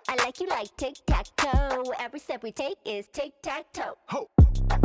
I like you like tic-tac-toe. Every step we take is tic-tac-toe.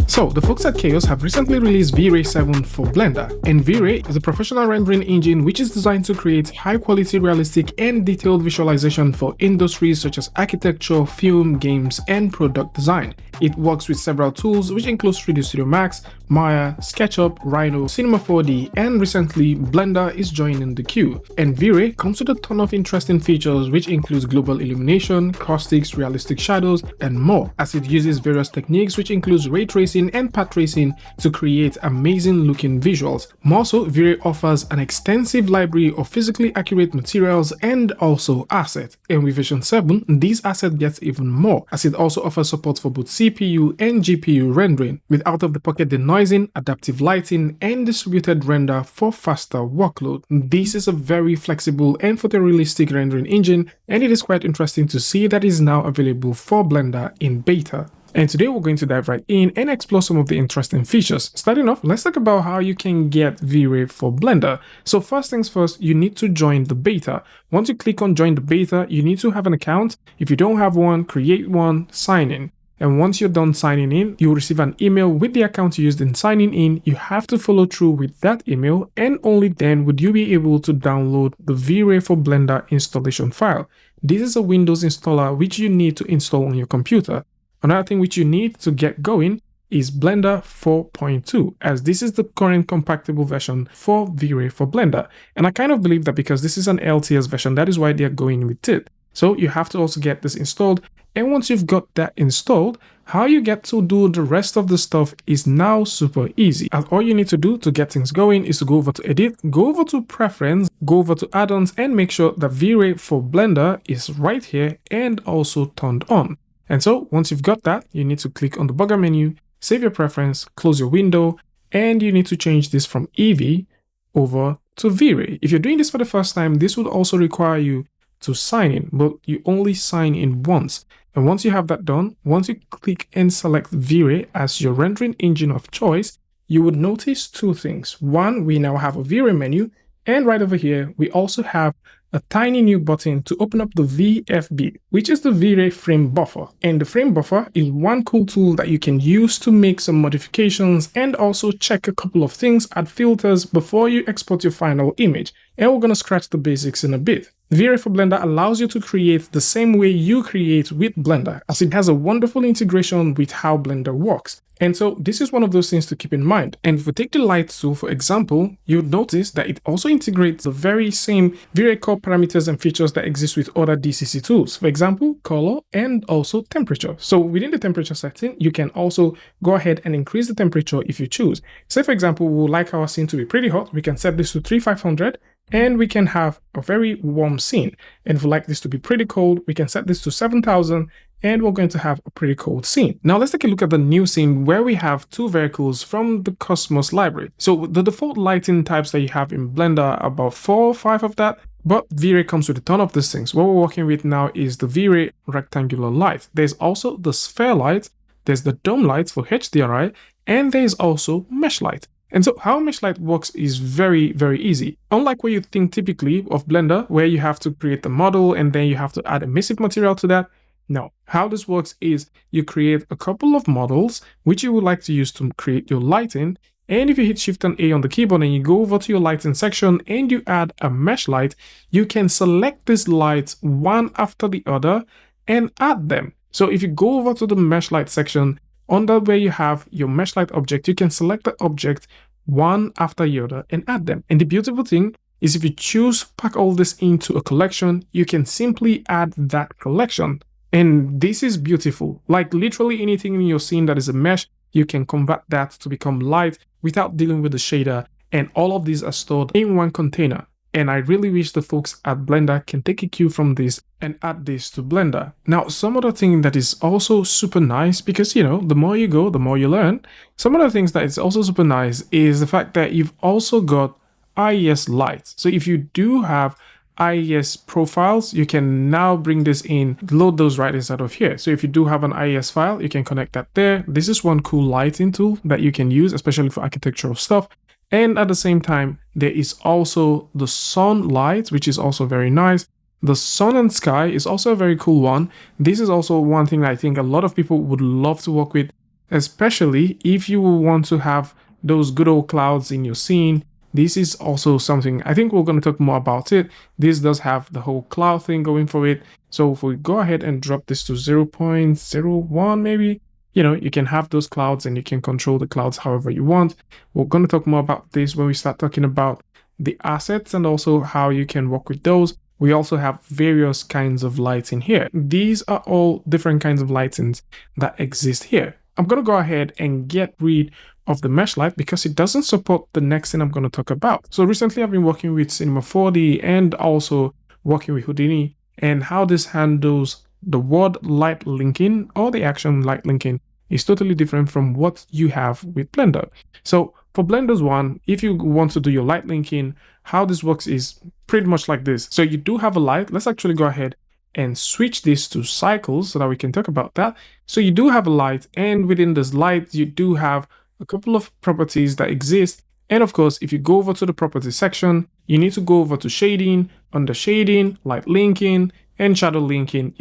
So, the folks at Chaos have recently released Vray 7 for Blender, and Vray is a professional rendering engine which is designed to create high-quality, realistic, and detailed visualization for industries such as architecture, film, games, and product design. It works with several tools which includes 3D Studio Max, Maya, SketchUp, Rhino, Cinema 4D, and recently Blender is joining the queue. And Vray comes with a ton of interesting features which includes global illumination, caustics, realistic shadows, and more, as it uses various techniques which includes ray tracing and path tracing to create amazing looking visuals. More so, Vray offers an extensive library of physically accurate materials and also assets. And with version 7, these assets get even more, as it also offers support for both CPU and GPU rendering, with out-of-the-pocket denoising, adaptive lighting, and distributed render for faster workload. This is a very flexible and photorealistic rendering engine, and it is quite interesting to see that it is now available for Blender in beta. And today we're going to dive right in and explore some of the interesting features. Starting off, let's talk about how you can get Vray for Blender. So first things first, you need to join the beta. Once you click on join the beta, you need to have an account. If you don't have one, create one, sign in. And once you're done signing in, you'll receive an email with the account you used in signing in. You have to follow through with that email, and only then would you be able to download the Vray for Blender installation file. This is a Windows installer which you need to install on your computer. Another thing which you need to get going is Blender 4.2, as this is the current compatible version for Vray for Blender. And I kind of believe that because this is an LTS version, that is why they're going with it. So you have to also get this installed. And once you've got that installed, how you get to do the rest of the stuff is now super easy. And all you need to do to get things going is to go over to Edit, go over to Preference, go over to Add-ons, and make sure that Vray for Blender is right here and also turned on. And so once you've got that, you need to click on the burger menu, save your preference, close your window, and you need to change this from Eevee over to Vray. If you're doing this for the first time, this would also require you to sign in, but you only sign in once. And once you have that done, once you click and select Vray as your rendering engine of choice, you would notice two things. One, we now have a Vray menu, and right over here, we also have a tiny new button to open up the VFB, which is the Vray frame buffer. And the frame buffer is one cool tool that you can use to make some modifications and also check a couple of things, add filters before you export your final image. And we're going to scratch the basics in a bit. Vray for Blender allows you to create the same way you create with Blender, as it has a wonderful integration with how Blender works. And so this is one of those things to keep in mind. And if we take the light tool, for example, you'll notice that it also integrates the very same Vray core parameters and features that exist with other DCC tools. For example, color and also temperature. So within the temperature setting, you can also go ahead and increase the temperature if you choose. Say, for example, we would like our scene to be pretty hot. We can set this to 3500. And we can have a very warm scene. And if we like this to be pretty cold, we can set this to 7000 and we're going to have a pretty cold scene. Now let's take a look at the new scene where we have two vehicles from the Cosmos library. So the default lighting types that you have in Blender are about 4 or 5 of that, but Vray comes with a ton of these things. What we're working with now is the Vray rectangular light. There's also the sphere light, there's the dome light for HDRI, and there's also mesh light. And so how mesh light works is very, very easy. Unlike what you think typically of Blender, where you have to create the model and then you have to add emissive material to that. No, how this works is you create a couple of models which you would like to use to create your lighting. And if you hit Shift and A on the keyboard and you go over to your lighting section and you add a mesh light, you can select these lights one after the other and add them. So if you go over to the mesh light section, under where you have your mesh light object, you can select the object one after the other and add them. And the beautiful thing is if you choose to pack all this into a collection, you can simply add that collection. And this is beautiful. Like literally anything in your scene that is a mesh, you can convert that to become light without dealing with the shader. And all of these are stored in one container. And I really wish the folks at Blender can take a cue from this and add this to Blender. Now, some other thing that is also super nice, because, you know, the more you go, the more you learn. Some other things that is also super nice is the fact that you've also got IES lights. So if you do have IES profiles, you can now bring this in, load those right inside of here. So if you do have an IES file, you can connect that there. This is one cool lighting tool that you can use, especially for architectural stuff. And at the same time, there is also the sun light, which is also very nice. The sun and sky is also a very cool one. This is also one thing I think a lot of people would love to work with, especially if you want to have those good old clouds in your scene. This is also something I think we're going to talk more about it. This does have the whole cloud thing going for it. So if we go ahead and drop this to 0.01 maybe, you can have those clouds and you can control the clouds however you want. We're going to talk more about this when we start talking about the assets and also how you can work with those. We also have various kinds of lights in here. These are all different kinds of lightings that exist here. I'm going to go ahead and get rid of the mesh light because it doesn't support the next thing I'm going to talk about. So recently I've been working with Cinema 4D and also working with Houdini, and how this handles the word light linking or the action light linking is totally different from what you have with Blender. So for Blender's one, if you want to do your light linking, how this works is pretty much like this. So you do have a light. Let's actually go ahead and switch this to cycles so that we can talk about that. So you do have a light, and within this light, you do have a couple of properties that exist. And of course, if you go over to the properties section, you need to go over to shading, under shading, light linking, and shadow linking.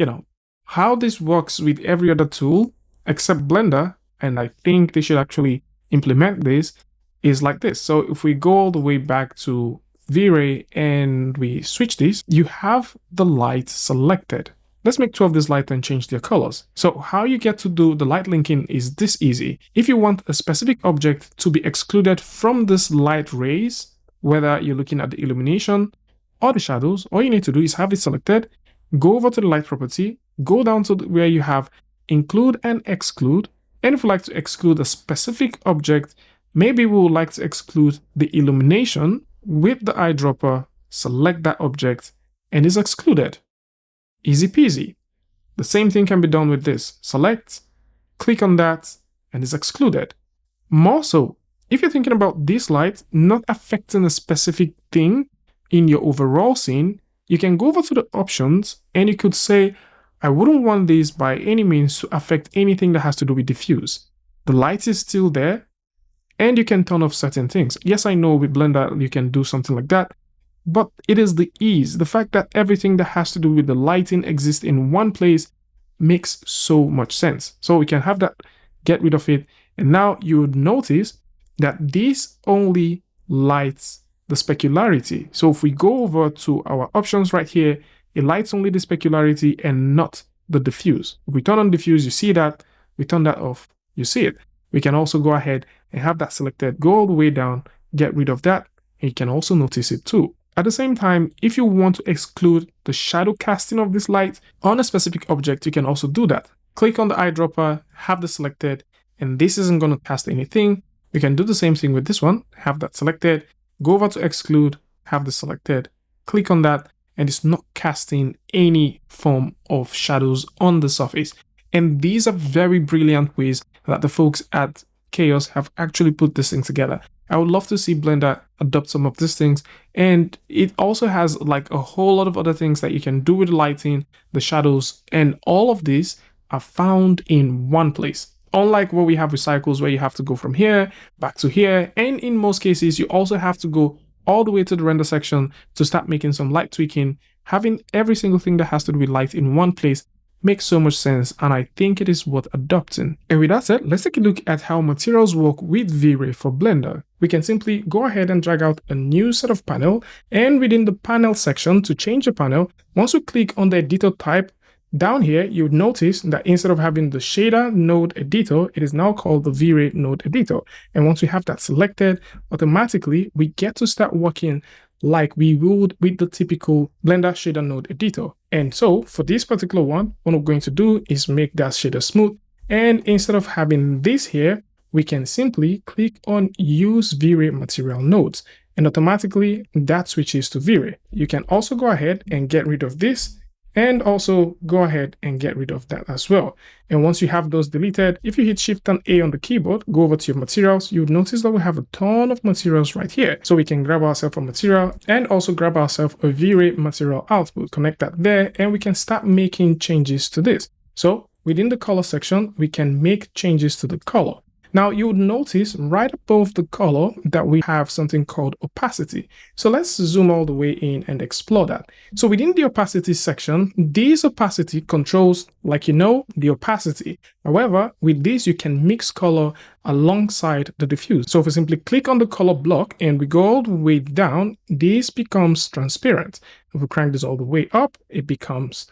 How this works with every other tool except Blender, and I think they should actually implement this, is like this. So if we go all the way back to Vray and we switch this, you have the light selected. Let's make 2 of these lights and change their colors. So how you get to do the light linking is this easy. If you want a specific object to be excluded from this light rays, whether you're looking at the illumination or the shadows, all you need to do is have it selected, go over to the light property, go down to where you have include and exclude. And if you like to exclude a specific object, maybe we would like to exclude the illumination. With the eyedropper, select that object and it's excluded. Easy peasy. The same thing can be done with this. Select, click on that, and it's excluded. More so, if you're thinking about this light not affecting a specific thing in your overall scene, you can go over to the options and you could say, I wouldn't want this by any means to affect anything that has to do with diffuse. The light is still there, and you can turn off certain things. Yes, I know with Blender you can do something like that, but it is the ease. The fact that everything that has to do with the lighting exists in one place makes so much sense. So we can have that, get rid of it, and now you would notice that this only lights the specularity. So if we go over to our options right here, it lights only the specularity and not the diffuse. If we turn on diffuse, you see that. We turn that off, you see it. We can also go ahead and have that selected, go all the way down, get rid of that, and you can also notice it too. At the same time, if you want to exclude the shadow casting of this light on a specific object, you can also do that. Click on the eyedropper, have this selected, and this isn't going to cast anything. We can do the same thing with this one, have that selected, go over to exclude, have this selected, click on that, and it's not casting any form of shadows on the surface. And these are very brilliant ways that the folks at Chaos have actually put this thing together. I would love to see Blender adopt some of these things, and it also has like a whole lot of other things that you can do with the lighting, the shadows, and all of these are found in one place. Unlike what we have with cycles where you have to go from here back to here, and in most cases you also have to go all the way to the render section to start making some light tweaking. Having every single thing that has to do with light in one place makes so much sense, and I think it is worth adopting. And with that said, let's take a look at how materials work with Vray for Blender. We can simply go ahead and drag out a new set of panel, and within the panel section, to change the panel, once we click on the editor type, down here, you would notice that instead of having the shader node editor, it is now called the Vray node editor. And once we have that selected, automatically we get to start working like we would with the typical Blender shader node editor. And so for this particular one, what I'm going to do is make that shader smooth. And instead of having this here, we can simply click on use Vray material nodes, and automatically that switches to Vray. You can also go ahead and get rid of this, and also go ahead and get rid of that as well. And once you have those deleted, if you hit Shift and A on the keyboard, go over to your materials, you'll notice that we have a ton of materials right here. So we can grab ourselves a material and also grab ourselves a Vray material output, connect that there, and we can start making changes to this. So within the color section, we can make changes to the color. Now you would notice right above the color that we have something called opacity. So let's zoom all the way in and explore that. So within the opacity section, this opacity controls, like you know, the opacity. However, with this, you can mix color alongside the diffuse. So if we simply click on the color block and we go all the way down, this becomes transparent. If we crank this all the way up, it becomes,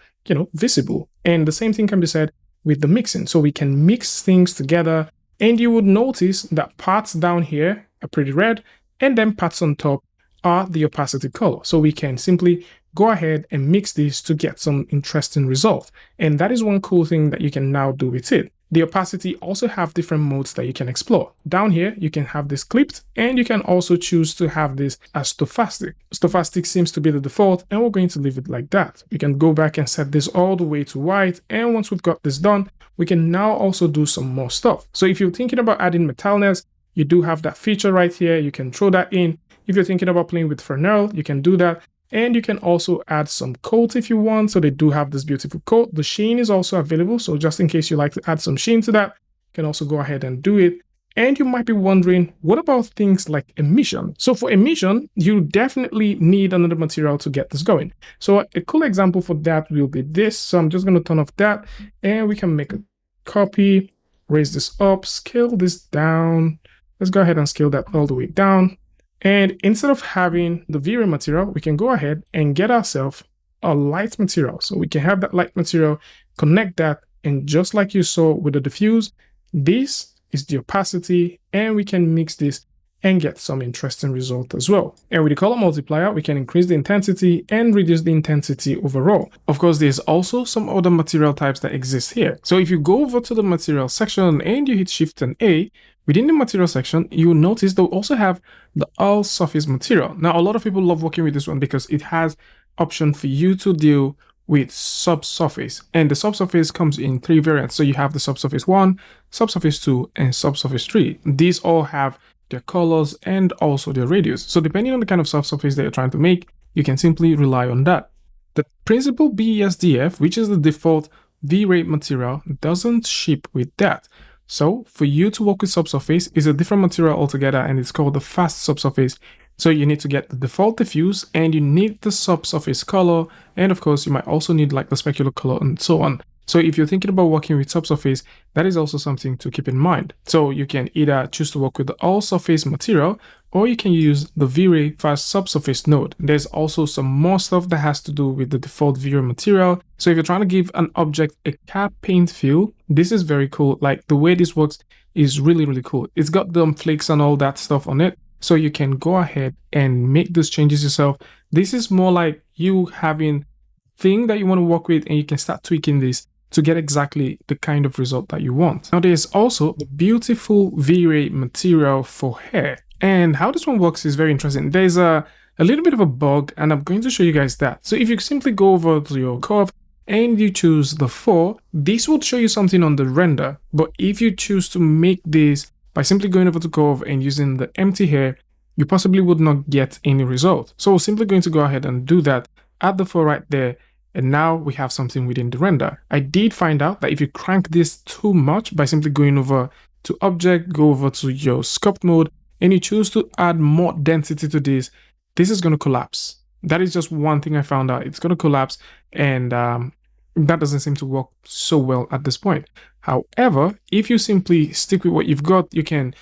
visible. And the same thing can be said with the mixing. So we can mix things together, and you would notice that parts down here are pretty red, and then parts on top are the opacity color. So we can simply go ahead and mix these to get some interesting results. And that is one cool thing that you can now do with it. The opacity also have different modes that you can explore. Down here, you can have this clipped, and you can also choose to have this as stochastic. Stochastic seems to be the default, and we're going to leave it like that. We can go back and set this all the way to white, and once we've got this done, we can now also do some more stuff. So if you're thinking about adding metalness, you do have that feature right here. You can throw that in. If you're thinking about playing with Fresnel, you can do that. And you can also add some coat if you want. So they do have this beautiful coat. The sheen is also available. So just in case you like to add some sheen to that, you can also go ahead and do it. And you might be wondering, what about things like emission? So for emission, you definitely need another material to get this going. So a cool example for that will be this. So I'm just going to turn off that, and we can make a copy, raise this up, scale this down. Let's go ahead and scale that all the way down. And instead of having the V-Ray material, we can go ahead and get ourselves a light material. So we can have that light material, connect that, and just like you saw with the diffuse, this is the opacity, and we can mix this and get some interesting result as well. And with the color multiplier, we can increase the intensity and reduce the intensity overall. Of course, there's also some other material types that exist here. So if you go over to the material section and you hit Shift and A, within the material section, you will notice they'll also have the all surface material. Now, a lot of people love working with this one because it has option for you to deal with subsurface, and the subsurface comes in 3 variants. So you have the subsurface 1, subsurface 2, and subsurface 3. These all have their colors and also their radius. So depending on the kind of subsurface that you're trying to make, you can simply rely on that. The principal BESDF, which is the default V-Ray material, doesn't ship with that. So for you to work with subsurface is a different material altogether, and it's called the fast subsurface. So you need to get the default diffuse, and you need the subsurface color, and of course you might also need like the specular color and so on. So if you're thinking about working with subsurface, that is also something to keep in mind. So you can either choose to work with the all surface material, or you can use the V-Ray fast subsurface node. There's also some more stuff that has to do with the default V-Ray material. So if you're trying to give an object a cap paint feel, this is very cool. Like the way this works is really, really cool. It's got the flakes and all that stuff on it. So you can go ahead and make those changes yourself. This is more like you having thing that you want to work with, and you can start tweaking this to get exactly the kind of result that you want. Now there's also the beautiful V-Ray material for hair. And how this one works is very interesting. There's a little bit of a bug, and I'm going to show you guys that. So if you simply go over to your curve and you choose the 4, this will show you something on the render. But if you choose to make this by simply going over to curve and using the empty hair, you possibly would not get any result. So we're simply going to go ahead and do that, add the 4 right there, and now we have something within the render. I did find out that if you crank this too much by simply going over to object, go over to your sculpt mode, and you choose to add more density to this, this is going to collapse. That is just one thing I found out. It's going to collapse, and that doesn't seem to work so well at this point. However, if you simply stick with what you've got, you can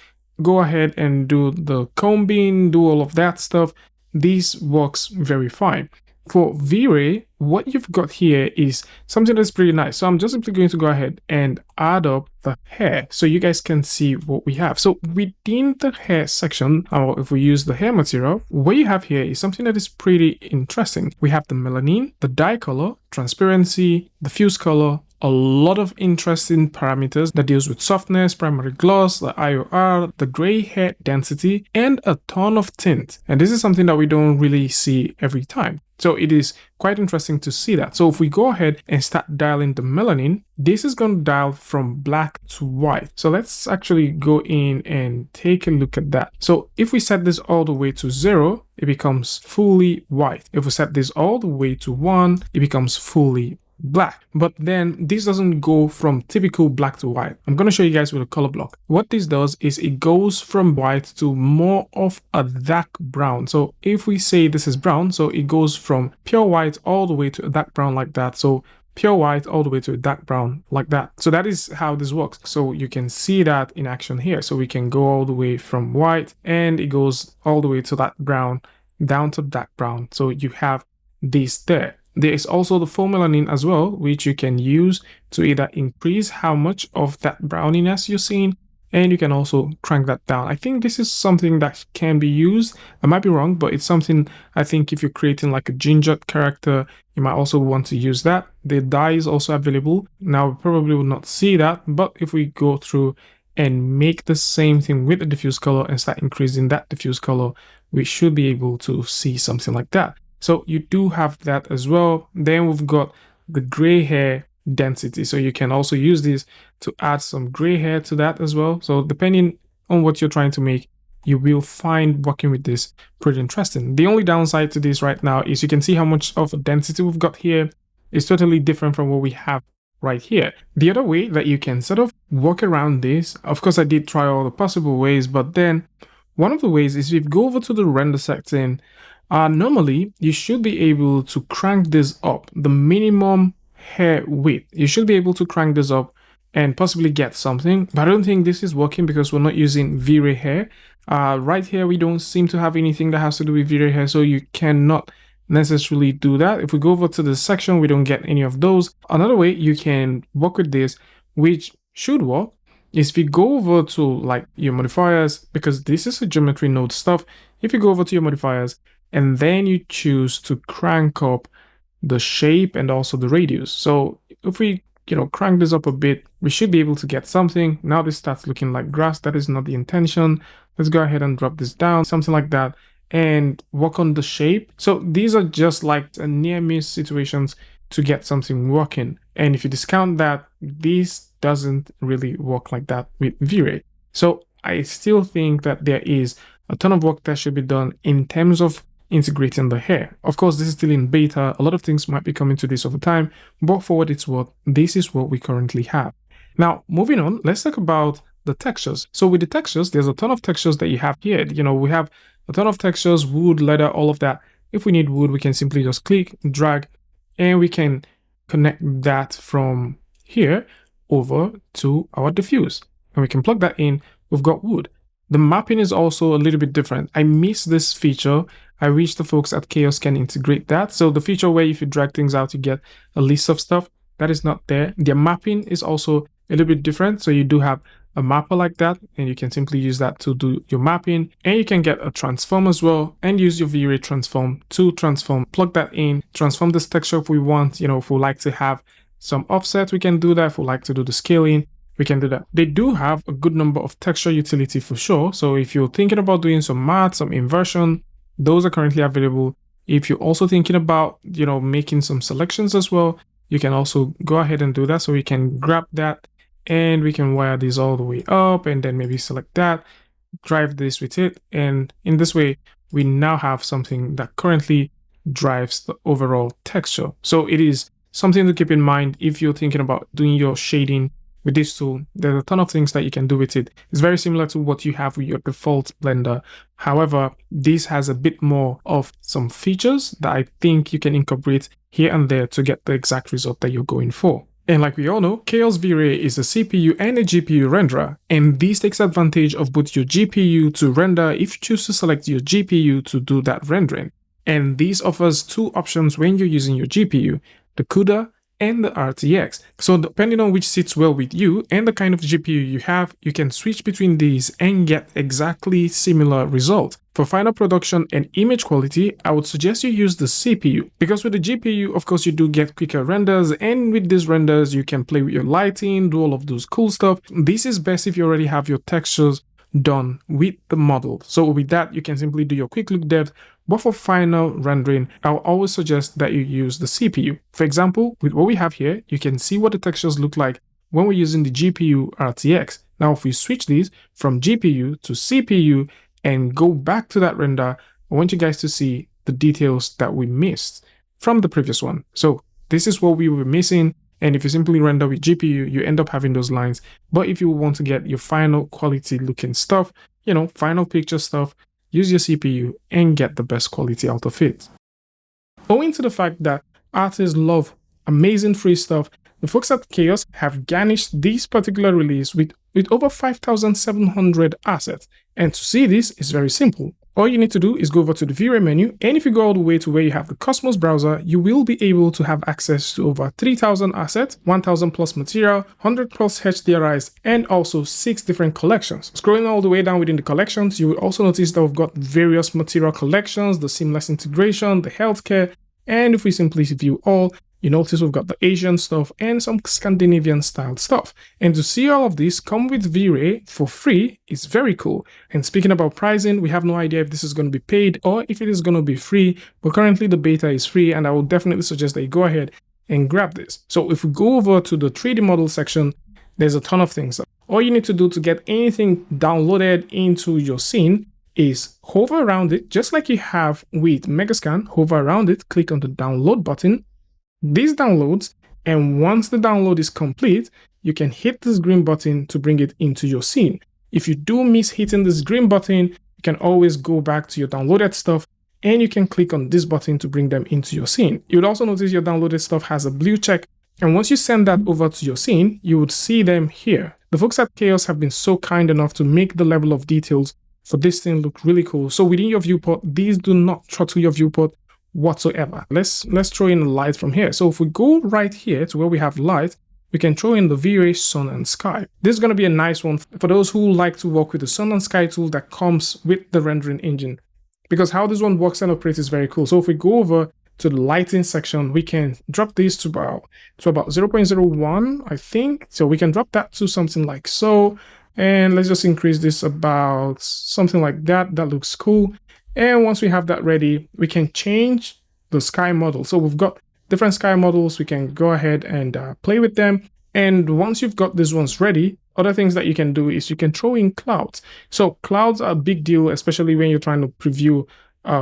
go ahead and do the combing, do all of that stuff. This works very fine. For V-Ray, what you've got here is something that's pretty nice. So I'm just simply going to go ahead and add up the hair so you guys can see what we have. So within the hair section, or if we use the hair material, what you have here is something that is pretty interesting. We have the melanin, the dye color, transparency, diffuse color, a lot of interesting parameters that deals with softness, primary gloss, the IOR, the gray hair density, and a ton of tint. And this is something that we don't really see every time. So it is quite interesting to see that. So if we go ahead and start dialing the melanin, this is going to dial from black to white. So let's actually go in and take a look at that. So if we set this all the way to 0, it becomes fully white. If we set this all the way to 1, it becomes fully black. But then this doesn't go from typical black to white. I'm going to show you guys with a color block. What this does is it goes from white to more of a dark brown. So if we say this is brown, so it goes from pure white all the way to a dark brown like that. So pure white all the way to a dark brown like that. So that is how this works. So you can see that in action here. So we can go all the way from white and it goes all the way to that brown down to dark brown. So you have this there. There is also the photomelanine as well, which you can use to either increase how much of that browniness you're seeing, and you can also crank that down. I think this is something that can be used. I might be wrong, but it's something I think if you're creating like a ginger character, you might also want to use that. The dye is also available. Now, we probably will not see that, but if we go through and make the same thing with the diffuse color and start increasing that diffuse color, we should be able to see something like that. So you do have that as well. Then we've got the gray hair density. So you can also use this to add some gray hair to that as well. So depending on what you're trying to make, you will find working with this pretty interesting. The only downside to this right now is you can see how much of a density we've got here. It's totally different from what we have right here. The other way that you can sort of work around this, of course, I did try all the possible ways, but then one of the ways is if you go over to the render section, normally you should be able to crank this up, the minimum hair width. You should be able to crank this up and possibly get something, but I don't think this is working because we're not using V-Ray hair. Right here, we don't seem to have anything that has to do with V-Ray hair, so you cannot necessarily do that. If we go over to the section, we don't get any of those. Another way you can work with this, which should work, is if you go over to like your modifiers, because this is a geometry node stuff. If you go over to your modifiers and then you choose to crank up the shape and also the radius. So if we, crank this up a bit, we should be able to get something. Now this starts looking like grass. That is not the intention. Let's go ahead and drop this down, something like that, and work on the shape. So these are just like a near miss situations to get something working. And if you discount that, this doesn't really work like that with V-Ray. So I still think that there is a ton of work that should be done in terms of integrating the hair. Of course, this is still in beta. A lot of things might be coming to this over time, but for what it's worth, this is what we currently have. Now, moving on, let's talk about the textures. So with the textures, there's a ton of textures that you have here. We have a ton of textures, wood, leather, all of that. If we need wood, we can simply just click, drag, and we can connect that from here over to our diffuse. And we can plug that in. We've got wood. The mapping is also a little bit different. I miss this feature. I wish the folks at Chaos can integrate that. So the feature where if you drag things out, you get a list of stuff, that is not there. The mapping is also a little bit different. So you do have a mapper like that, and you can simply use that to do your mapping. And you can get a transform as well and use your V-Ray transform to transform, plug that in, transform this texture if we want. If we like to have some offset, we can do that. If we like to do the scaling, we can do that. They do have a good number of texture utility for sure. So if you're thinking about doing some matte, some inversion, those are currently available. If you're also thinking about, making some selections as well, you can also go ahead and do that. So we can grab that and we can wire this all the way up and then maybe select that, drive this with it. And in this way, we now have something that currently drives the overall texture. So it is something to keep in mind if you're thinking about doing your shading with this tool. There's a ton of things that you can do with it. It's very similar to what you have with your default Blender. However, this has a bit more of some features that I think you can incorporate here and there to get the exact result that you're going for. And like we all know, Chaos V-Ray is a CPU and a GPU renderer, and this takes advantage of both your GPU to render if you choose to select your GPU to do that rendering. And this offers two options when you're using your GPU, the CUDA and the RTX. So depending on which sits well with you and the kind of GPU you have, you can switch between these and get exactly similar result. For final production and image quality, I would suggest you use the CPU, because with the GPU, of course, you do get quicker renders, and with these renders, you can play with your lighting, do all of those cool stuff. This is best if you already have your textures done with the model. So with that, you can simply do your quick look depth, but for final rendering, I'll always suggest that you use the CPU. For example, with what we have here, you can see what the textures look like when we're using the GPU RTX. Now, if we switch these from GPU to CPU and go back to that render, I want you guys to see the details that we missed from the previous one. So this is what we were missing. And if you simply render with GPU, you end up having those lines. But if you want to get your final quality looking stuff, you know, final picture stuff, use your CPU and get the best quality out of it. Owing to the fact that artists love amazing free stuff, the folks at Chaos have garnished this particular release with over 5,700 assets. And to see this is very simple. All you need to do is go over to the Vray menu, and if you go all the way to where you have the Cosmos browser, you will be able to have access to over 3,000 assets, 1,000 plus material, 100 plus HDRIs, and also 6 different collections. Scrolling all the way down within the collections, you will also notice that we've got various material collections, the seamless integration, the healthcare, and if we simply view all, you notice we've got the Asian stuff and some Scandinavian style stuff. And to see all of this come with Vray for free is very cool. And speaking about pricing, we have no idea if this is going to be paid or if it is going to be free, but currently the beta is free, and I would definitely suggest that you go ahead and grab this. So if we go over to the 3D model section, there's a ton of things. All you need to do to get anything downloaded into your scene is hover around it, just like you have with Megascan. Hover around it, click on the download button. This downloads, and once the download is complete, you can hit this green button to bring it into your scene. If you do miss hitting this green button, you can always go back to your downloaded stuff and you can click on this button to bring them into your scene. You'll also notice your downloaded stuff has a blue check, and once you send that over to your scene, you would see them here. The folks at Chaos have been so kind enough to make the level of details for this thing look really cool. So within your viewport, these do not throttle your viewport whatsoever. Let's throw in the light from here. So if we go right here to where we have light, we can throw in the Vray sun and sky. This is going to be a nice one for those who like to work with the sun and sky tool that comes with the rendering engine, because how this one works and operates is very cool. So if we go over to the lighting section, we can drop this to about 0.01, I think. So we can drop that to something like so, and let's just increase this about something like that. That looks cool. And once we have that ready, we can change the sky model. So we've got different sky models. We can go ahead and play with them. And once you've got these ones ready, other things that you can do is you can throw in clouds. So clouds are a big deal, especially when you're trying to preview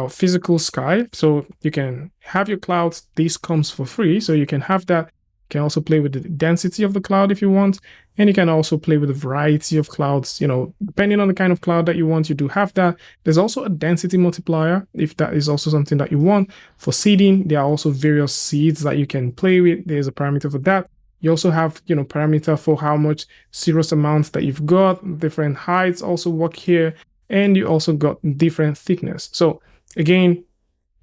physical sky. So you can have your clouds. This comes for free, so you can have that. You can also play with the density of the cloud if you want, and you can also play with a variety of clouds, you know, depending on the kind of cloud that you want. You do have that. There's also a density multiplier if that is also something that you want. For seeding, there are also various seeds that you can play with. There's a parameter for that. You also have, you know, parameter for how much cirrus amounts that you've got. Different heights also work here, and you also got different thickness. So again,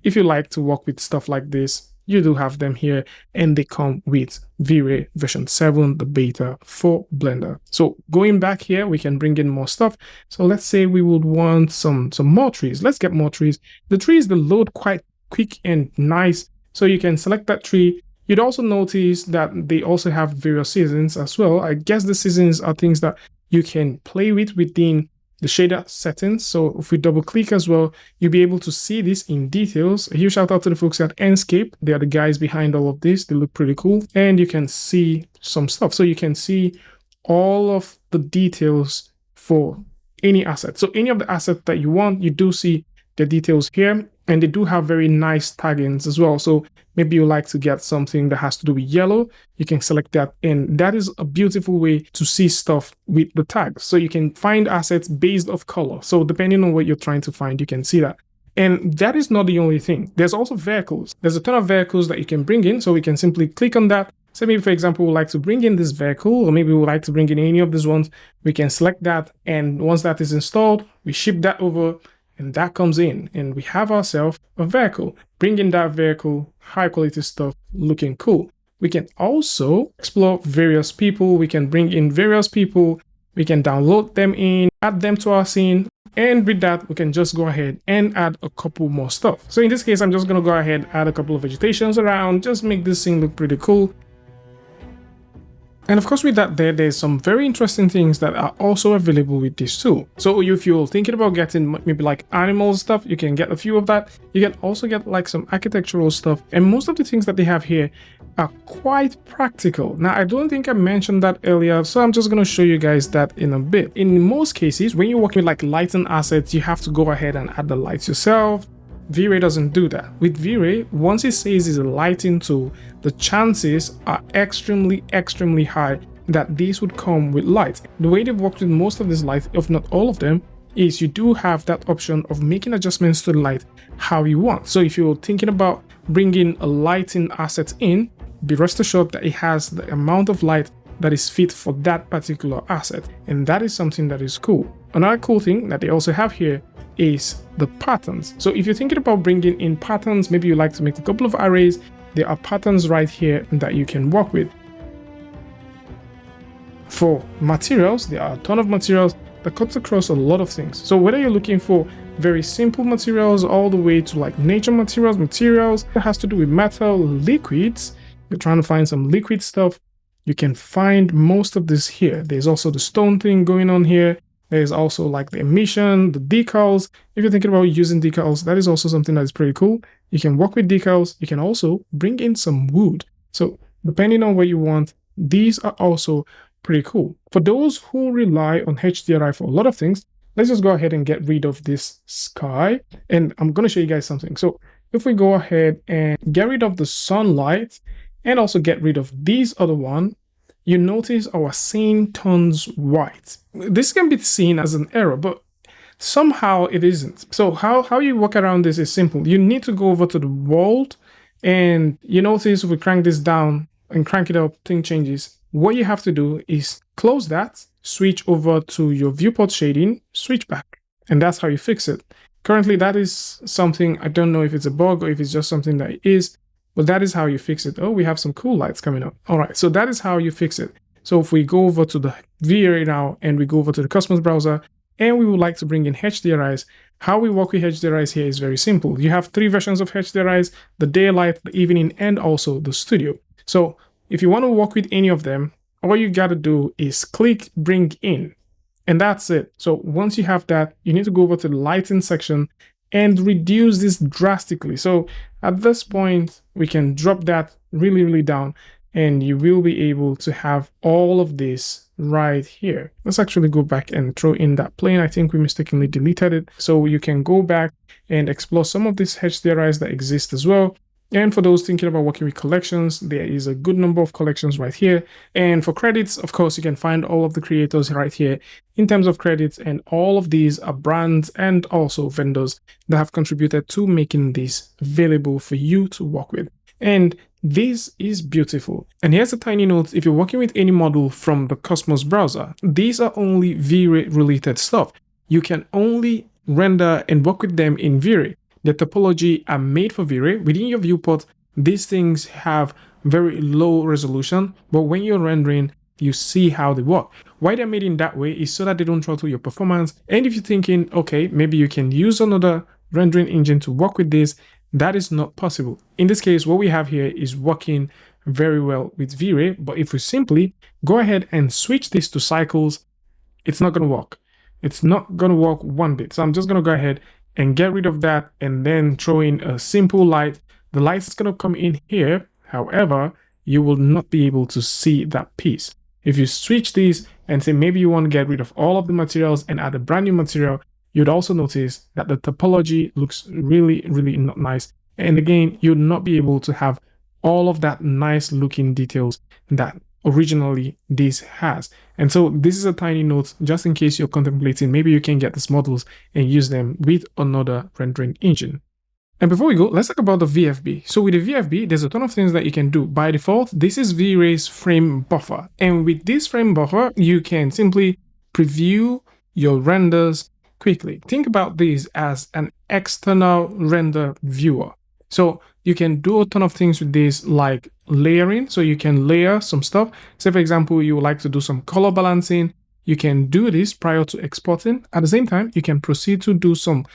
if you like to work with stuff like this, you do have them here, and they come with Vray version 7, the beta for Blender. So going back here, we can bring in more stuff. So let's say we would want some more trees. Let's get more trees. The trees, they load quite quick and nice. So you can select that tree. You'd also notice that they also have various seasons as well. I guess the seasons are things that you can play with within the shader settings. So if we double click as well, you'll be able to see this in details. A huge shout out to the folks at askNK. They are the guys behind all of this. They look pretty cool, and you can see some stuff. So you can see all of the details for any asset. So any of the assets that you want, you do see the details here, and they do have very nice taggings as well. So maybe you like to get something that has to do with yellow, you can select that, and that is a beautiful way to see stuff with the tags. So you can find assets based off color. So depending on what you're trying to find, you can see that. And that is not the only thing. There's also vehicles. There's a ton of vehicles that you can bring in. So we can simply click on that. So maybe, for example, we like to bring in this vehicle, or maybe we would like to bring in any of these ones. We can select that, and once that is installed, we ship that over, and that comes in, and we have ourselves a vehicle. Bring in that vehicle, high quality stuff, looking cool. We can also explore various people. We can bring in various people. We can download them in, add them to our scene. And with that, we can just go ahead and add a couple more stuff. So in this case, I'm just going to go ahead, add a couple of vegetations around, just make this scene look pretty cool. And of course, with that there's some very interesting things that are also available with this tool. So if you're thinking about getting maybe like animal stuff, you can get a few of that. You can also get like some architectural stuff. And most of the things that they have here are quite practical. Now, I don't think I mentioned that earlier, so I'm just going to show you guys that in a bit. In most cases, when you're working with like lighting assets, you have to go ahead and add the lights yourself. V-Ray doesn't do that. With V-Ray, once it says it's a lighting tool, the chances are extremely high that these would come with light. The way they've worked with most of these lights, if not all of them, is you do have that option of making adjustments to the light how you want. So if you're thinking about bringing a lighting asset in, be rest assured that it has the amount of light that is fit for that particular asset, and that is something that is cool. Another cool thing that they also have here is the patterns. So if you're thinking about bringing in patterns, maybe you like to make a couple of arrays, there are patterns right here that you can work with. For materials, there are a ton of materials that cuts across a lot of things. So whether you're looking for very simple materials all the way to like nature materials that has to do with metal, liquids, you're trying to find some liquid stuff, you can find most of this here. There's also the stone thing going on here. There's also like the emission, the decals. If you're thinking about using decals, that is also something that is pretty cool. You can work with decals. You can also bring in some wood. So depending on what you want, these are also pretty cool. For those who rely on HDRI for a lot of things, let's just go ahead and get rid of this sky. And I'm going to show you guys something. So if we go ahead and get rid of the sunlight and also get rid of these other one, you notice our scene turns white. This can be seen as an error, but somehow it isn't. So how you work around this is simple. You need to go over to the world, and you notice if we crank this down and crank it up, thing changes. What you have to do is close that, switch over to your viewport shading, switch back, and that's how you fix it. Currently, that is something, I don't know if it's a bug or if it's just something that it is, but that is how you fix it. Oh, we have some cool lights coming up. All right, so that is how you fix it. So if we go over to the V-Ray now and we go over to the Cosmos browser and we would like to bring in HDRIs, how we work with HDRIs here is very simple. You have 3 versions of HDRIs, the daylight, the evening, and also the studio. So if you want to work with any of them, all you got to do is click bring in, and that's it. So once you have that, you need to go over to the lighting section and reduce this drastically. So at this point, we can drop that really down, and you will be able to have all of this right here. Let's actually go back and throw in that plane. I think we mistakenly deleted it. So you can go back and explore some of these HDRIs that exist as well. And for those thinking about working with collections, there is a good number of collections right here. And for credits, of course, you can find all of the creators right here in terms of credits. And all of these are brands and also vendors that have contributed to making this available for you to work with. And this is beautiful. And here's a tiny note. If you're working with any model from the Cosmos browser, these are only V-Ray related stuff. You can only render and work with them in V-Ray. The topology are made for V-Ray. Within your viewport, these things have very low resolution, but when you're rendering, you see how they work. Why they're made in that way is so that they don't throttle your performance. And if you're thinking, okay, maybe you can use another rendering engine to work with this, that is not possible. In this case, what we have here is working very well with V-Ray, but if we simply go ahead and switch this to cycles, it's not going to work. It's not going to work one bit. So I'm just going to go ahead and get rid of that and then throw in a simple light. The light is going to come in here. However, you will not be able to see that piece. If you switch these and say maybe you want to get rid of all of the materials and add a brand new material, you'd also notice that the topology looks really not nice. And again, you'd not be able to have all of that nice looking details that originally this has. And so this is a tiny note just in case you're contemplating maybe you can get these models and use them with another rendering engine. And before we go, let's talk about the VFB. So with the VFB, there's a ton of things that you can do. By default, this is V-Ray's frame buffer. And with this frame buffer, you can simply preview your renders quickly. Think about this as an external render viewer. So you can do a ton of things with this, like layering. So you can layer some stuff. Say, for example, you would like to do some color balancing. You can do this prior to exporting. At the same time, you can proceed to do some,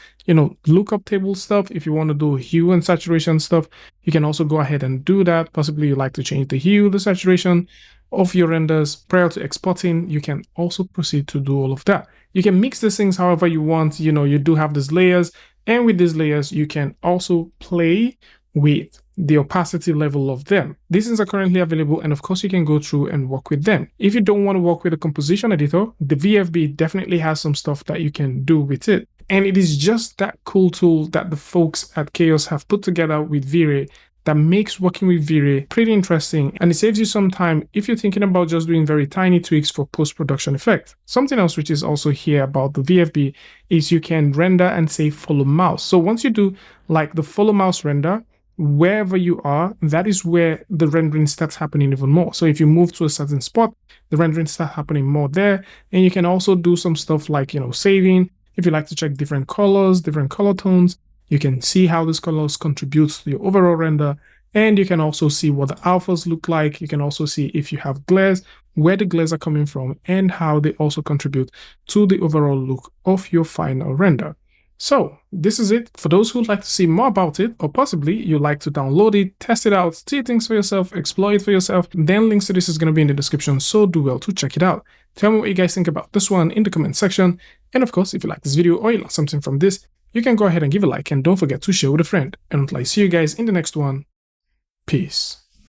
lookup table stuff. If you want to do hue and saturation stuff, you can also go ahead and do that. Possibly you like to change the hue, the saturation of your renders prior to exporting. You can also proceed to do all of that. You can mix these things however you want. You do have these layers. And with these layers, you can also play with the opacity level of them. These things are currently available, and of course you can go through and work with them. If you don't want to work with a composition editor, the VFB definitely has some stuff that you can do with it. And it is just that cool tool that the folks at Chaos have put together with Vray that makes working with Vray pretty interesting, and it saves you some time if you're thinking about just doing very tiny tweaks for post-production effect. Something else which is also here about the VFB is you can render and say follow mouse. So once you do like the follow mouse render, wherever you are, that is where the rendering starts happening even more. So if you move to a certain spot, the rendering starts happening more there. And you can also do some stuff like, saving. If you like to check different colors, different color tones, you can see how these colors contribute to the overall render, and you can also see what the alphas look like. You can also see if you have glares, where the glares are coming from, and how they also contribute to the overall look of your final render. So this is it. For those who would like to see more about it, or possibly you'd like to download it, test it out, see things for yourself, explore it for yourself, then links to this is going to be in the description, so do well to check it out. Tell me what you guys think about this one in the comment section. And of course, if you like this video or you learned something from this, you can go ahead and give a like, and don't forget to share with a friend. And until I see you guys in the next one, peace.